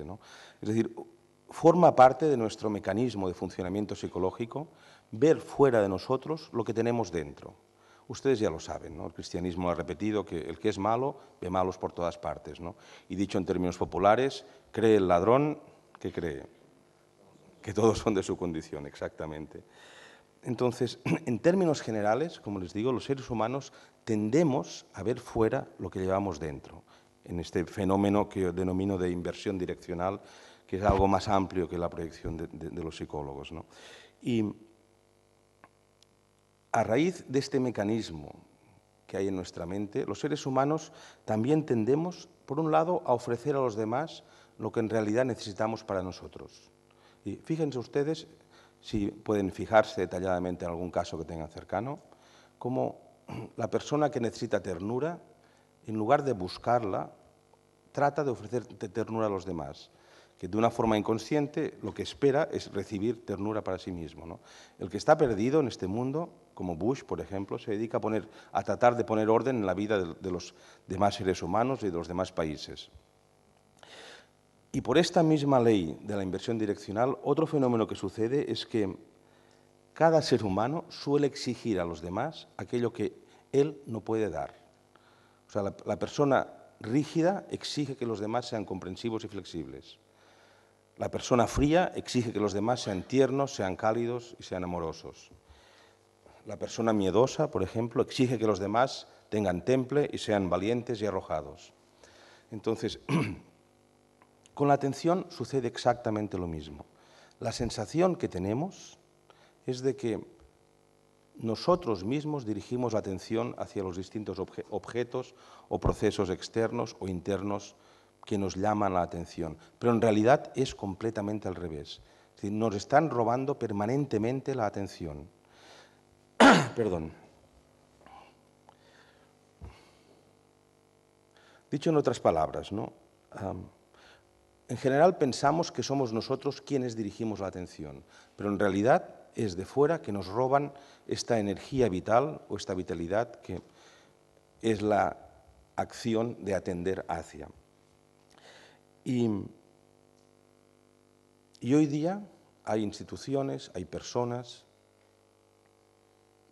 ¿no? Es decir, forma parte de nuestro mecanismo de funcionamiento psicológico ver fuera de nosotros lo que tenemos dentro. Ustedes ya lo saben, ¿no? El cristianismo lo ha repetido, que el que es malo ve malos por todas partes, ¿no? Y dicho en términos populares, cree el ladrón que cree, que todos son de su condición, exactamente. Entonces, en términos generales, como les digo, los seres humanos tendemos a ver fuera lo que llevamos dentro, en este fenómeno que yo denomino de inversión direccional, que es algo más amplio que la proyección de los psicólogos, ¿no? Y a raíz de este mecanismo que hay en nuestra mente, los seres humanos también tendemos, por un lado, a ofrecer a los demás lo que en realidad necesitamos para nosotros. Y fíjense ustedes, si pueden fijarse detalladamente en algún caso que tengan cercano, cómo la persona que necesita ternura, en lugar de buscarla, trata de ofrecer ternura a los demás, que de una forma inconsciente lo que espera es recibir ternura para sí mismo, ¿no? El que está perdido en este mundo, como Bush, por ejemplo, se dedica a tratar de poner orden en la vida de los demás seres humanos y de los demás países. Y por esta misma ley de la inversión direccional, otro fenómeno que sucede es que cada ser humano suele exigir a los demás aquello que él no puede dar. O sea, la persona rígida exige que los demás sean comprensivos y flexibles. La persona fría exige que los demás sean tiernos, sean cálidos y sean amorosos. La persona miedosa, por ejemplo, exige que los demás tengan temple y sean valientes y arrojados. Entonces, con la atención sucede exactamente lo mismo. La sensación que tenemos es de que nosotros mismos dirigimos la atención hacia los distintos objetos o procesos externos o internos que nos llaman la atención, pero en realidad es completamente al revés. Es decir, nos están robando permanentemente la atención. Perdón. Dicho en otras palabras, ¿no? En general pensamos que somos nosotros quienes dirigimos la atención, pero en realidad es de fuera que nos roban esta energía vital o esta vitalidad que es la acción de atender hacia. Y hoy día hay instituciones, hay personas,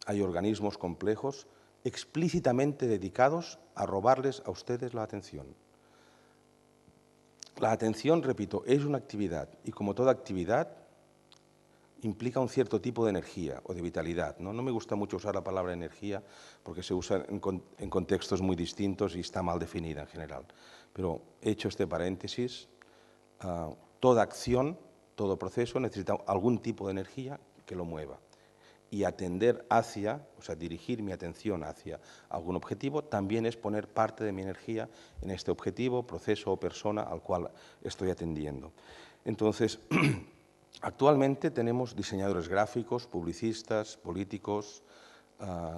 hay organismos complejos explícitamente dedicados a robarles a ustedes la atención. La atención, repito, es una actividad y como toda actividad implica un cierto tipo de energía o de vitalidad, ¿no? No me gusta mucho usar la palabra energía porque se usa en contextos muy distintos y está mal definida en general. Pero hecho este paréntesis, toda acción, todo proceso necesita algún tipo de energía que lo mueva. Y atender hacia, o sea, dirigir mi atención hacia algún objetivo, también es poner parte de mi energía en este objetivo, proceso o persona al cual estoy atendiendo. Entonces, actualmente tenemos diseñadores gráficos, publicistas, políticos,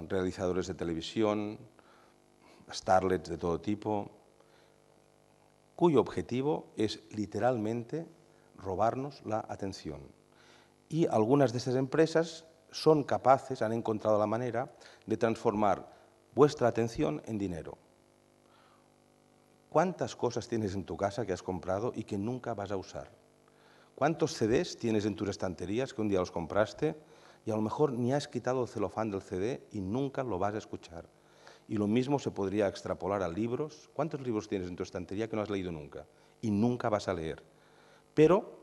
realizadores de televisión, starlets de todo tipo, cuyo objetivo es literalmente robarnos la atención. Y algunas de estas empresas son capaces, han encontrado la manera de transformar vuestra atención en dinero. ¿Cuántas cosas tienes en tu casa que has comprado y que nunca vas a usar? ¿Cuántos CDs tienes en tus estanterías que un día los compraste y a lo mejor ni has quitado el celofán del CD y nunca lo vas a escuchar? Y lo mismo se podría extrapolar a libros. ¿Cuántos libros tienes en tu estantería que no has leído nunca y nunca vas a leer? Pero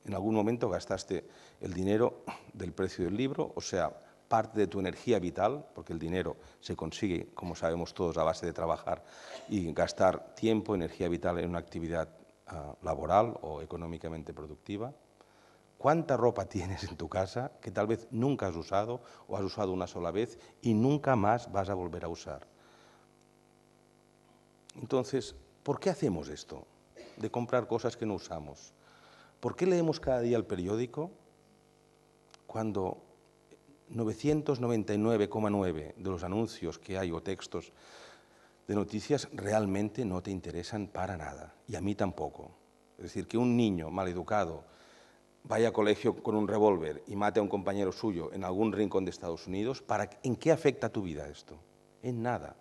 en algún momento gastaste el dinero del precio del libro, o sea, parte de tu energía vital, porque el dinero se consigue, como sabemos todos, a base de trabajar y gastar tiempo, energía vital en una actividad laboral o económicamente productiva. ¿Cuánta ropa tienes en tu casa que tal vez nunca has usado o has usado una sola vez y nunca más vas a volver a usar? Entonces, ¿por qué hacemos esto de comprar cosas que no usamos? ¿Por qué leemos cada día el periódico cuando 999,9 de los anuncios que hay o textos de noticias realmente no te interesan para nada? Y a mí tampoco. Es decir, que un niño maleducado vaya a colegio con un revólver y mate a un compañero suyo en algún rincón de Estados Unidos, ¿en qué afecta a tu vida esto? En nada,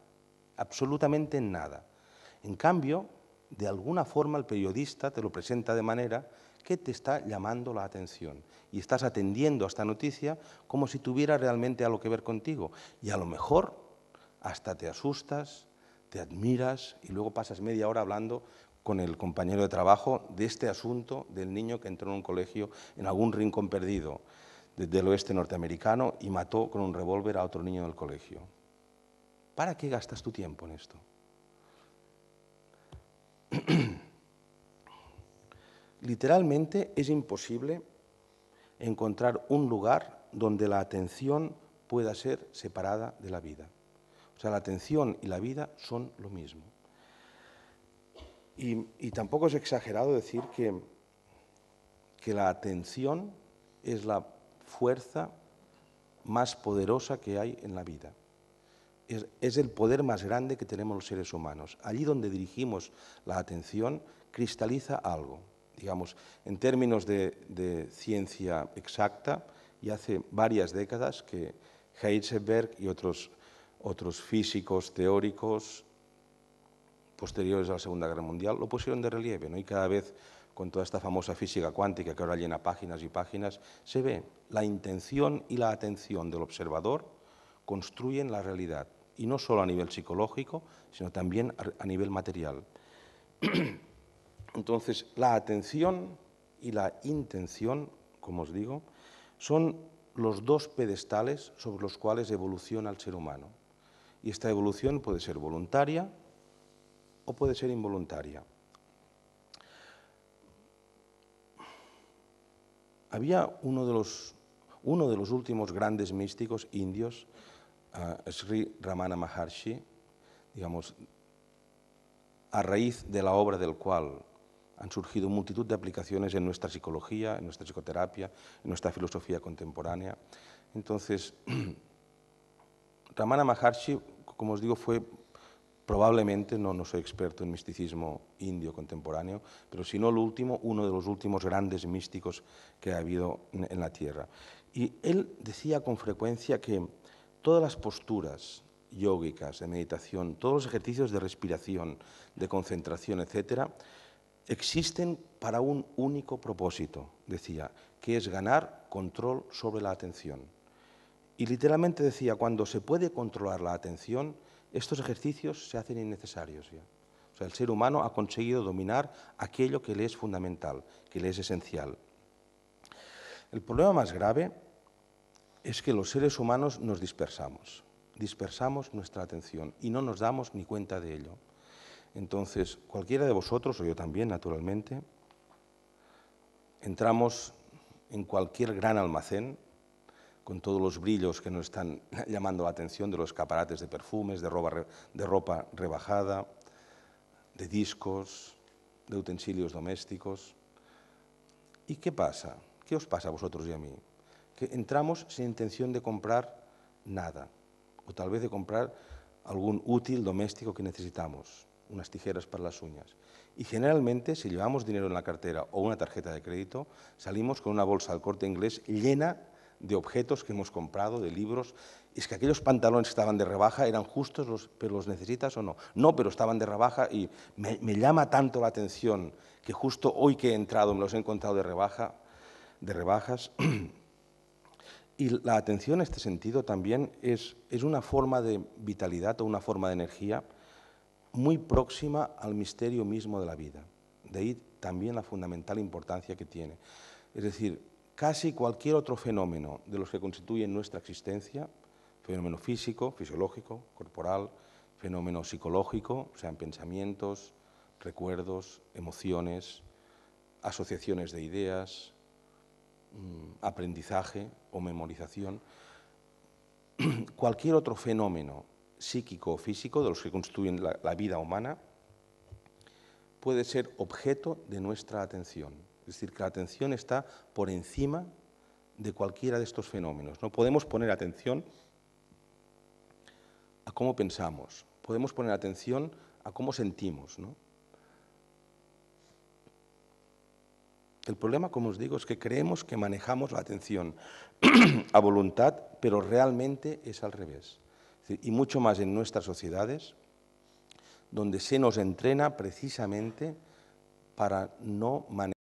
absolutamente en nada. En cambio, de alguna forma el periodista te lo presenta de manera que te está llamando la atención y estás atendiendo a esta noticia como si tuviera realmente algo que ver contigo. Y a lo mejor hasta te asustas, te admiras y luego pasas media hora hablando con el compañero de trabajo de este asunto del niño que entró en un colegio en algún rincón perdido del oeste norteamericano y mató con un revólver a otro niño del colegio. ¿Para qué gastas tu tiempo en esto? Literalmente es imposible encontrar un lugar donde la atención pueda ser separada de la vida. O sea, la atención y la vida son lo mismo. Y tampoco es exagerado decir que la atención es la fuerza más poderosa que hay en la vida. Es el poder más grande que tenemos los seres humanos. Allí donde dirigimos la atención cristaliza algo. Digamos, en términos de ciencia exacta, y hace varias décadas que Heisenberg y otros físicos teóricos posteriores a la Segunda Guerra Mundial lo pusieron de relieve, ¿no? Y cada vez, con toda esta famosa física cuántica que ahora llena páginas y páginas, se ve la intención y la atención del observador construyen la realidad, y no solo a nivel psicológico, sino también a nivel material. Entonces, la atención y la intención, como os digo, son los dos pedestales sobre los cuales evoluciona el ser humano. Y esta evolución puede ser voluntaria o puede ser involuntaria. Había uno de los últimos grandes místicos indios, Sri Ramana Maharshi, digamos, a raíz de la obra del cual han surgido multitud de aplicaciones en nuestra psicología, en nuestra psicoterapia, en nuestra filosofía contemporánea. Entonces, Ramana Maharshi, como os digo, fue probablemente, no soy experto en misticismo indio contemporáneo, pero si no el último, uno de los últimos grandes místicos que ha habido en la Tierra. Y él decía con frecuencia que todas las posturas yógicas de meditación, todos los ejercicios de respiración, de concentración, etcétera, existen para un único propósito, decía, que es ganar control sobre la atención. Y literalmente decía, cuando se puede controlar la atención, estos ejercicios se hacen innecesarios ya. O sea, el ser humano ha conseguido dominar aquello que le es fundamental, que le es esencial. El problema más grave es que los seres humanos nos dispersamos nuestra atención y no nos damos ni cuenta de ello. Entonces, cualquiera de vosotros, o yo también, naturalmente, entramos en cualquier gran almacén con todos los brillos que nos están llamando la atención, de los escaparates de perfumes, de ropa rebajada, de discos, de utensilios domésticos. ¿Y qué pasa? ¿Qué os pasa a vosotros y a mí? Que entramos sin intención de comprar nada, o tal vez de comprar algún útil doméstico que necesitamos, unas tijeras para las uñas. Y generalmente, si llevamos dinero en la cartera o una tarjeta de crédito, salimos con una bolsa del Corte Inglés llena de objetos que hemos comprado, de libros. Es que aquellos pantalones que estaban de rebaja eran justos, pero ¿los necesitas o no? No, pero estaban de rebaja y me llama tanto la atención que justo hoy que he entrado me los he encontrado de rebajas. Y la atención en este sentido también es una forma de vitalidad o una forma de energía muy próxima al misterio mismo de la vida. De ahí también la fundamental importancia que tiene. Es decir, casi cualquier otro fenómeno de los que constituyen nuestra existencia, fenómeno físico, fisiológico, corporal, fenómeno psicológico, sean pensamientos, recuerdos, emociones, asociaciones de ideas, aprendizaje o memorización, cualquier otro fenómeno psíquico o físico de los que constituyen la vida humana puede ser objeto de nuestra atención. Es decir, que la atención está por encima de cualquiera de estos fenómenos. No podemos poner atención a cómo pensamos, podemos poner atención a cómo sentimos, ¿no? El problema, como os digo, es que creemos que manejamos la atención a voluntad, pero realmente es al revés. Y mucho más en nuestras sociedades, donde se nos entrena precisamente para no manejar